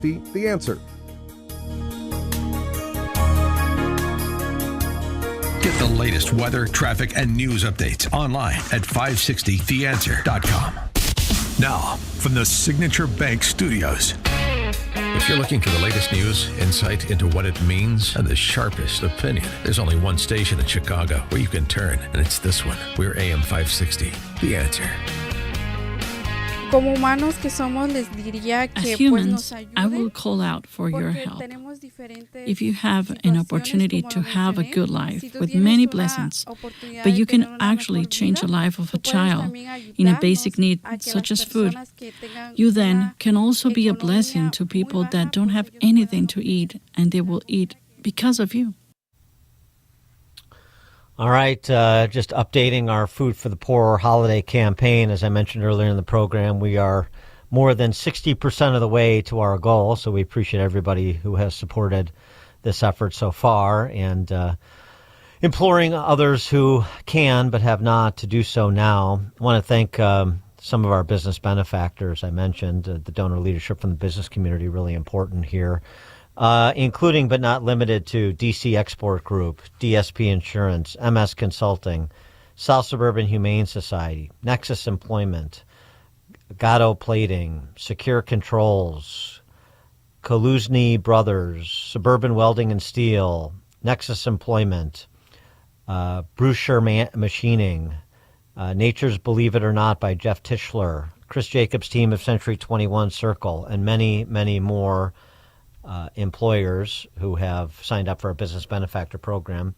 The Answer. Get the latest weather, traffic, and news updates online at 560theanswer.com. Now, from the Signature Bank Studios. If you're looking for the latest news, insight into what it means, and the sharpest opinion, there's only one station in Chicago where you can turn, and it's this one. We're AM 560, The Answer. Como humanos que somos, les diría que As humans, nos ayuden, I will call out for your porque help. tenemos diferentes If you have an opportunity situaciones, to como have a mencioné, good life si tú with tienes many una blessings, oportunidad but de you tener can una actually mejor change the vida, life of a tú puedes child también in a ayudarnos basic need a que such las as food. personas que tengan You then una can also be a economía blessing to muy people baja, that don't pues have ellos anything puedan to eat, and they will eat because of you. All right, just updating our Food for the Poor holiday campaign. As I mentioned earlier in the program, we are more than 60% of the way to our goal, so we appreciate everybody who has supported this effort so far, and imploring others who can but have not to do so now. I want to thank some of our business benefactors. I mentioned the donor leadership from the business community, really important here. Including but not limited to DC Export Group, DSP Insurance, MS Consulting, South Suburban Humane Society, Nexus Employment, Gatto Plating, Secure Controls, Kaluzny Brothers, Suburban Welding and Steel, Nexus Employment, Brewster Machining, Nature's Believe It or Not by Jeff Tischler, Chris Jacobs' team of Century 21 Circle, and many, many more employers who have signed up for a business benefactor program.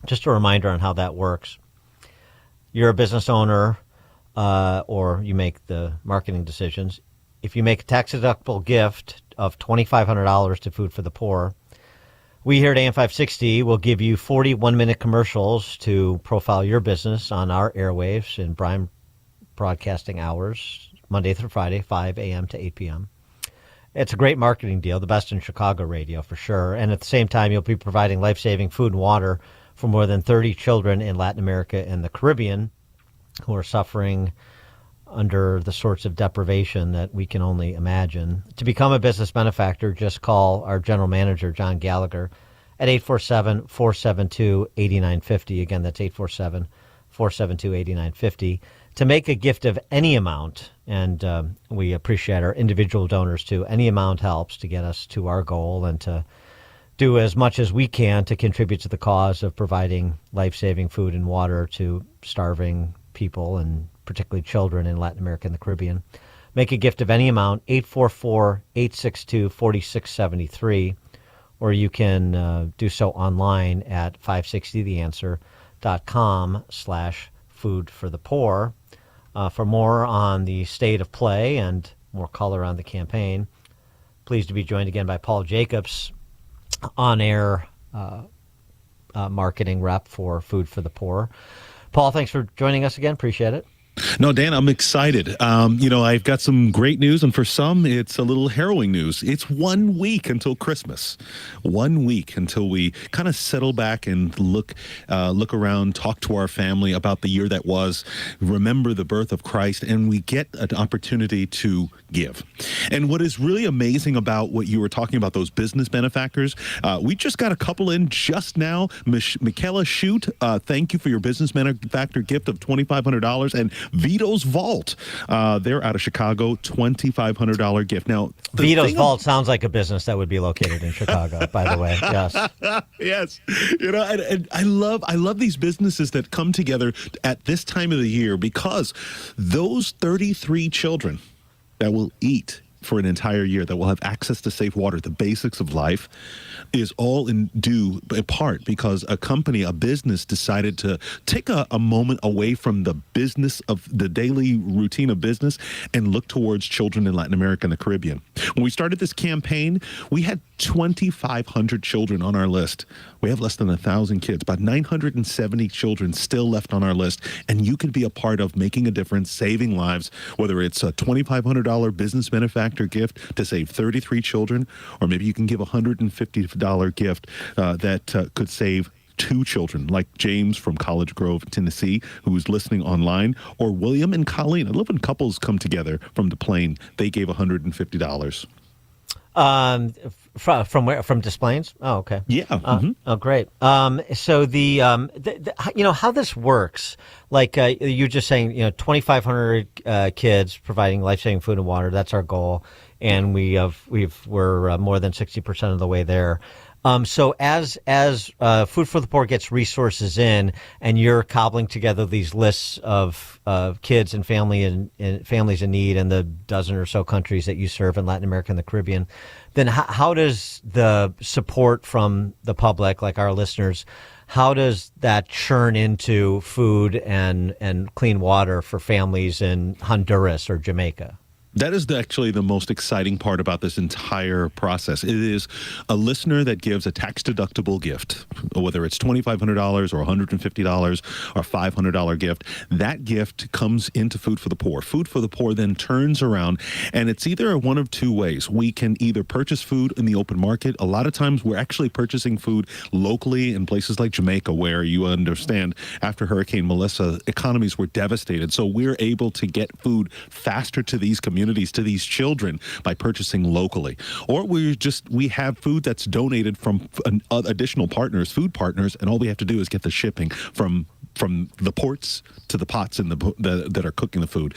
Just a reminder on how that works. You're a business owner or you make the marketing decisions. If you make a tax-deductible gift of $2,500 to Food for the Poor, we here at AM 560 will give you 40 one-minute commercials to profile your business on our airwaves in prime broadcasting hours, Monday through Friday, 5 a.m. to 8 p.m. It's a great marketing deal, the best in Chicago radio for sure. And at the same time, you'll be providing life-saving food and water for more than 30 children in Latin America and the Caribbean who are suffering under the sorts of deprivation that we can only imagine. To become a business benefactor, just call our general manager, John Gallagher, at 847-472-8950. Again, that's 847-472-8950. To make a gift of any amount, and we appreciate our individual donors too, any amount helps to get us to our goal and to do as much as we can to contribute to the cause of providing life-saving food and water to starving people and particularly children in Latin America and the Caribbean. Make a gift of any amount, 844-862-4673, or you can do so online at 560theanswer.com/food for the poor. For more on the state of play and more color on the campaign, pleased to be joined again by Paul Jacobs, on-air marketing rep for Food for the Poor. Paul, thanks for joining us again. Appreciate it. No, Dan, I'm excited. I've got some great news, and for some, it's a little harrowing news. It's 1 week until Christmas. 1 week until we kind of settle back and look around, talk to our family about the year that was, remember the birth of Christ, and we get an opportunity to give. And what is really amazing about what you were talking about, those business benefactors, we just got a couple in just now. Michaela Shute, thank you for your business benefactor gift of $2,500, and Vito's Vault, they're out of Chicago, $2,500 gift. Now, Vito's Vault sounds like a business that would be located in Chicago, by the way. Yes. Yes. And I love these businesses that come together at this time of the year, because those 33 children that will eat for an entire year, that will have access to safe water, the basics of life, is all in due part because a company, a business decided to take a moment away from the business of the daily routine of business and look towards children in Latin America and the Caribbean. When we started this campaign, we had 2,500 children on our list. We have less than 1,000 kids, about 970 children still left on our list. And you could be a part of making a difference, saving lives, whether it's a $2,500 business benefactor gift to save 33 children, or maybe you can give a $150 gift that could save 2 children, like James from College Grove, Tennessee, who's listening online, or William and Colleen. I love when couples come together from the plane. They gave $150. From where? From Des Plaines? Oh, okay. Yeah. Oh, great. So how this works, like you're just saying, 2,500 kids providing life-saving food and water. That's our goal, and we're more than 60% of the way there. So as Food for the Poor gets resources in, and you're cobbling together these lists of kids and families in need in the dozen or so countries that you serve in Latin America and the Caribbean, then how does the support from the public, like our listeners, how does that churn into food and clean water for families in Honduras or Jamaica? That is actually the most exciting part about this entire process. It is a listener that gives a tax-deductible gift, whether it's $2,500 or $150 or $500 gift. That gift comes into Food for the Poor. Food for the Poor then turns around, and it's either one of two ways. We can either purchase food in the open market. A lot of times we're actually purchasing food locally in places like Jamaica, where you understand after Hurricane Melissa, economies were devastated. So we're able to get food faster to these communities, to these children, by purchasing locally. Or we have food that's donated from additional partners, food partners, and all we have to do is get the shipping from the ports to the pots that are cooking the food.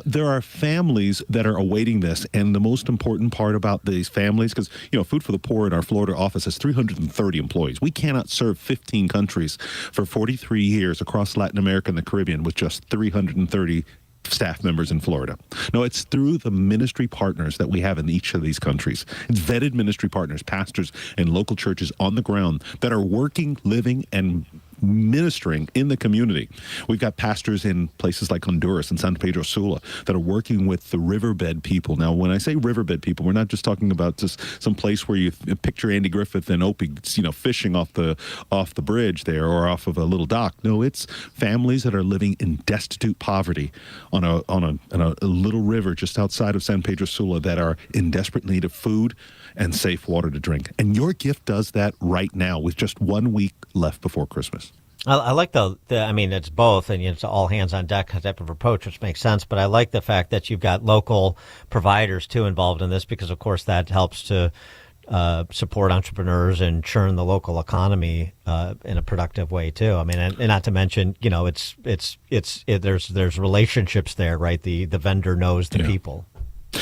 There are families that are awaiting this, and the most important part about these families, because Food for the Poor in our Florida office has 330 employees. We cannot serve 15 countries for 43 years across Latin America and the Caribbean with just 330 staff members in Florida. No, it's through the ministry partners that we have in each of these countries. It's vetted ministry partners, pastors, and local churches on the ground that are working, living, and ministering in the community. We've got pastors in places like Honduras and San Pedro Sula that are working with the riverbed people. Now, when I say riverbed people, we're not just talking about just some place where you picture Andy Griffith and Opie, fishing off the bridge there or off of a little dock. No, it's families that are living in destitute poverty on a little river just outside of San Pedro Sula that are in desperate need of food and safe water to drink. And your gift does that right now with just 1 week left before Christmas. I like it's both, and it's all hands on deck type of approach, which makes sense. But I like the fact that you've got local providers too involved in this, because of course that helps to support entrepreneurs and churn the local economy in a productive way too. I mean, and not to mention, there's relationships there, right? The vendor knows the people.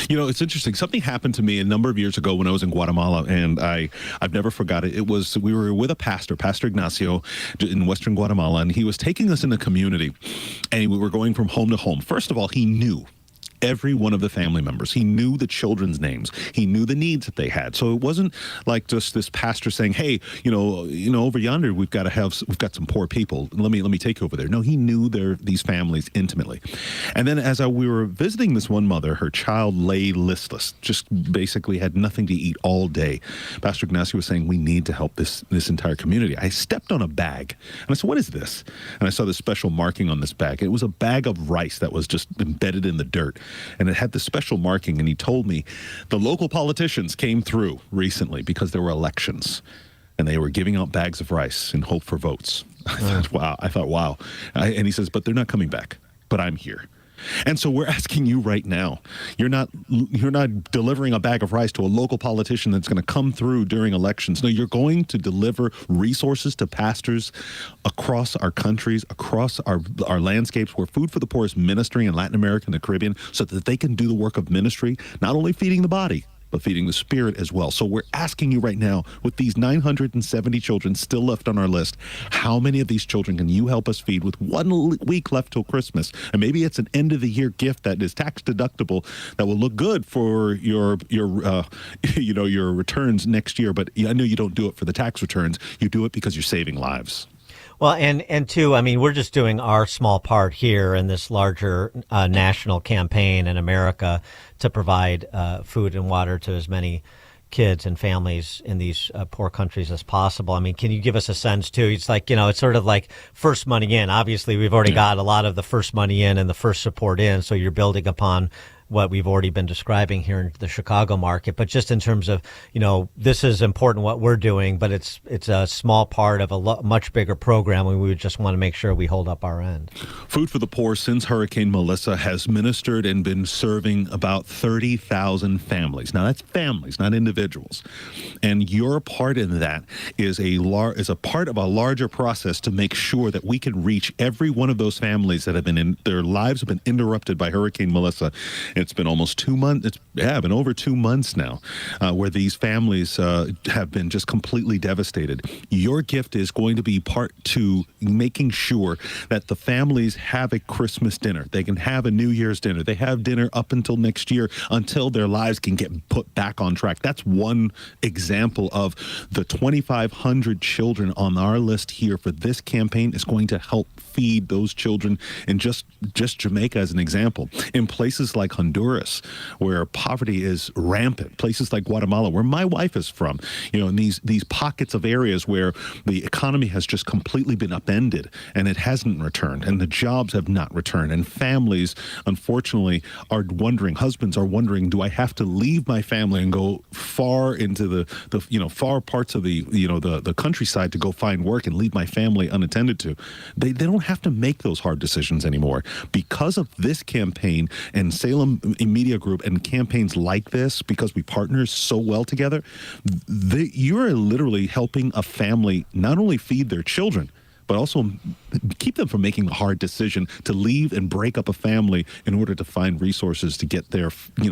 It's interesting. Something happened to me a number of years ago when I was in Guatemala, and I've never forgot it. We were with a pastor, Pastor Ignacio, in Western Guatemala, and he was taking us in the community, and we were going from home to home. First of all, he knew every one of the family members. He knew the children's names. He knew the needs that they had. So it wasn't like just this pastor saying, "Hey, over yonder we've got some poor people. Let me take you over there." No, he knew these families intimately. And then as we were visiting this one mother, her child lay listless, just basically had nothing to eat all day. Pastor Ignacio was saying, "We need to help this entire community." I stepped on a bag and I said, "What is this?" And I saw this special marking on this bag. It was a bag of rice that was just embedded in the dirt. And it had this special marking, and he told me the local politicians came through recently because there were elections, and they were giving out bags of rice in hope for votes. I thought, wow. And he says, but they're not coming back, but I'm here. And so we're asking you right now, you're not delivering a bag of rice to a local politician that's going to come through during elections. No, you're going to deliver resources to pastors across our countries, across our landscapes, where Food for the Poor is ministering in Latin America and the Caribbean, so that they can do the work of ministry, not only feeding the body, but feeding the spirit as well. So we're asking you right now, with these 970 children still left on our list, how many of these children can you help us feed with 1 week left till Christmas? And maybe it's an end of the year gift that is tax deductible that will look good for your returns next year. But I know you don't do it for the tax returns. You do it because you're saving lives. Well, and two, I mean, we're just doing our small part here in this larger national campaign in America to provide food and water to as many kids and families in these poor countries as possible. I mean, can you give us a sense too? It's like, it's sort of like first money in. Obviously, we've already got a lot of the first money in and the first support in, so you're building upon what we've already been describing here in the Chicago market. But just in terms of, this is important what we're doing, but it's a small part of a much bigger program, and we would just want to make sure we hold up our end. Food for the Poor, since Hurricane Melissa, has ministered and been serving about 30,000 families. Now, that's families, not individuals. And your part in that is a part of a larger process to make sure that we can reach every one of those families that have been their lives have been interrupted by Hurricane Melissa. It's been almost 2 months. It's been over 2 months now where these families have been just completely devastated. Your gift is going to be part to making sure that the families have a Christmas dinner. They can have a New Year's dinner. They have dinner up until next year until their lives can get put back on track. That's one example of the 2,500 children on our list here for this campaign is going to help feed those children in just Jamaica as an example. In places like Honduras, where poverty is rampant, places like Guatemala, where my wife is from, in these pockets of areas where the economy has just completely been upended and it hasn't returned and the jobs have not returned, and families unfortunately are wondering, husbands are wondering, do I have to leave my family and go far into the far parts of the countryside to go find work and leave my family unattended to? They don't have to make those hard decisions anymore because of this campaign and Salem Media Group and campaigns like this. Because we partner so well together, you're literally helping a family not only feed their children, but also keep them from making the hard decision to leave and break up a family in order to find resources to get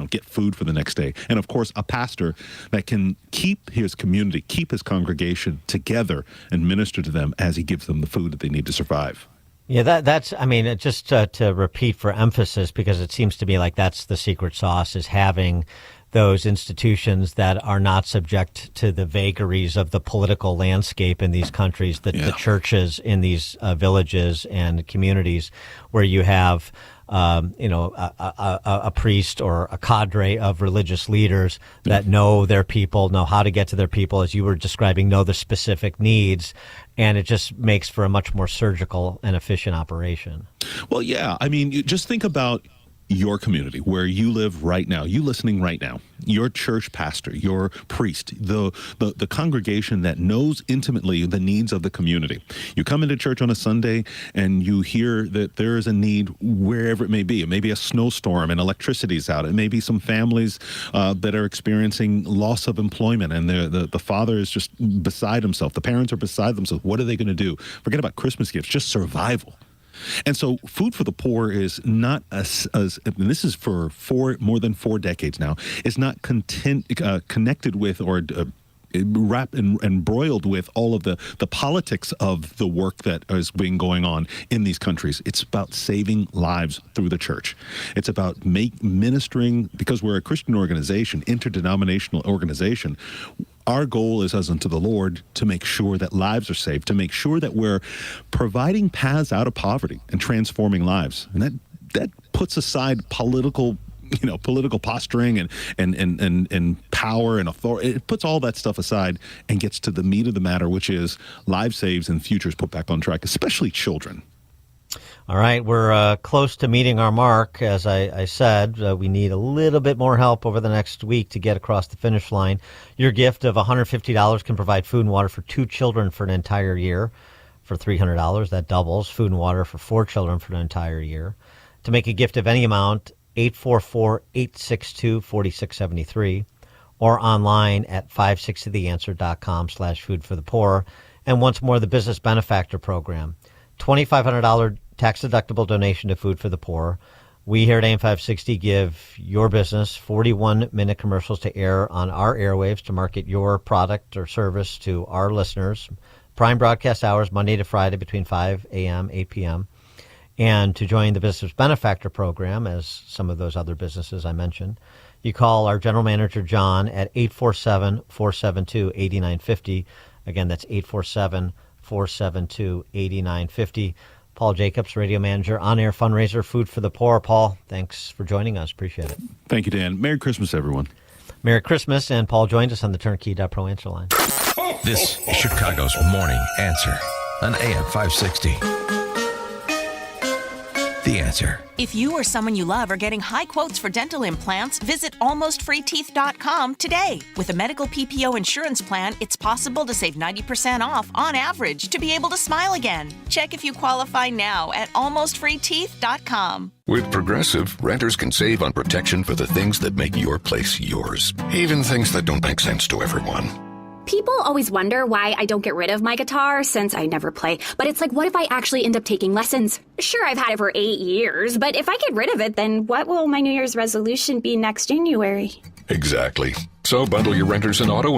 get food for the next day. And of course, a pastor that can keep his community, keep his congregation together and minister to them as he gives them the food that they need to survive. Yeah, that's, just to repeat for emphasis, because it seems to me like that's the secret sauce, is having those institutions that are not subject to the vagaries of the political landscape in these countries, the churches in these villages and communities where you have a priest or a cadre of religious leaders that know their people, know how to get to their people, as you were describing, know the specific needs, and it just makes for a much more surgical and efficient operation. Well, yeah. You just think about your community where you live right now, you listening right now, your church pastor, your priest, the congregation that knows intimately the needs of the community. You come into church on a Sunday and you hear that there is a need wherever it may be. It may be a snowstorm and electricity's out. It may be some families that are experiencing loss of employment and the father is just beside himself. The parents are beside themselves. What are they going to do? Forget about Christmas gifts, just survival. And so Food for the Poor is not, and this is for more than 4 decades now, is not connected with or wrapped and broiled with all of the politics of the work that has been going on in these countries. It's about saving lives through the church. It's about ministering, because we're a Christian organization, interdenominational organization. Our goal is, as unto the Lord, to make sure that lives are saved, to make sure that we're providing paths out of poverty and transforming lives. And that puts aside political posturing and power and authority. It puts all that stuff aside and gets to the meat of the matter, which is lives saved and futures put back on track, especially children. All right, we're close to meeting our mark. As I said, we need a little bit more help over the next week to get across the finish line. Your gift of $150 can provide food and water for 2 children for an entire year. For $300, that doubles. Food and water for 4 children for an entire year. To make a gift of any amount, 844-862-4673, or online at 560theanswer.com/foodforthepoor. And once more, the Business Benefactor Program. $2,500 tax-deductible donation to Food for the Poor. We here at AM 560 give your business 41-minute commercials to air on our airwaves to market your product or service to our listeners. Prime broadcast hours, Monday to Friday between 5 a.m., 8 p.m. And to join the Business Benefactor Program, as some of those other businesses I mentioned, you call our General Manager, John, at 847-472-8950. Again, that's 847-472-8950. Paul Jacobs, Radio Manager, On-Air Fundraiser, Food for the Poor. Paul, thanks for joining us. Appreciate it. Thank you, Dan. Merry Christmas, everyone. Merry Christmas, and Paul joined us on the Turnkey.Pro answer line. This is Chicago's Morning Answer on AM 560. The Answer. If you or someone you love are getting high quotes for dental implants, visit almostfreeteeth.com today. With a medical PPO insurance plan, it's possible to save 90% off on average to be able to smile again. Check if you qualify now at almostfreeteeth.com. With Progressive, renters can save on protection for the things that make your place yours, even things that don't make sense to everyone. People always wonder why I don't get rid of my guitar since I never play. But it's like, what if I actually end up taking lessons? Sure, I've had it for 8 years, but if I get rid of it, then what will my New Year's resolution be next January? Exactly. So bundle your renters and auto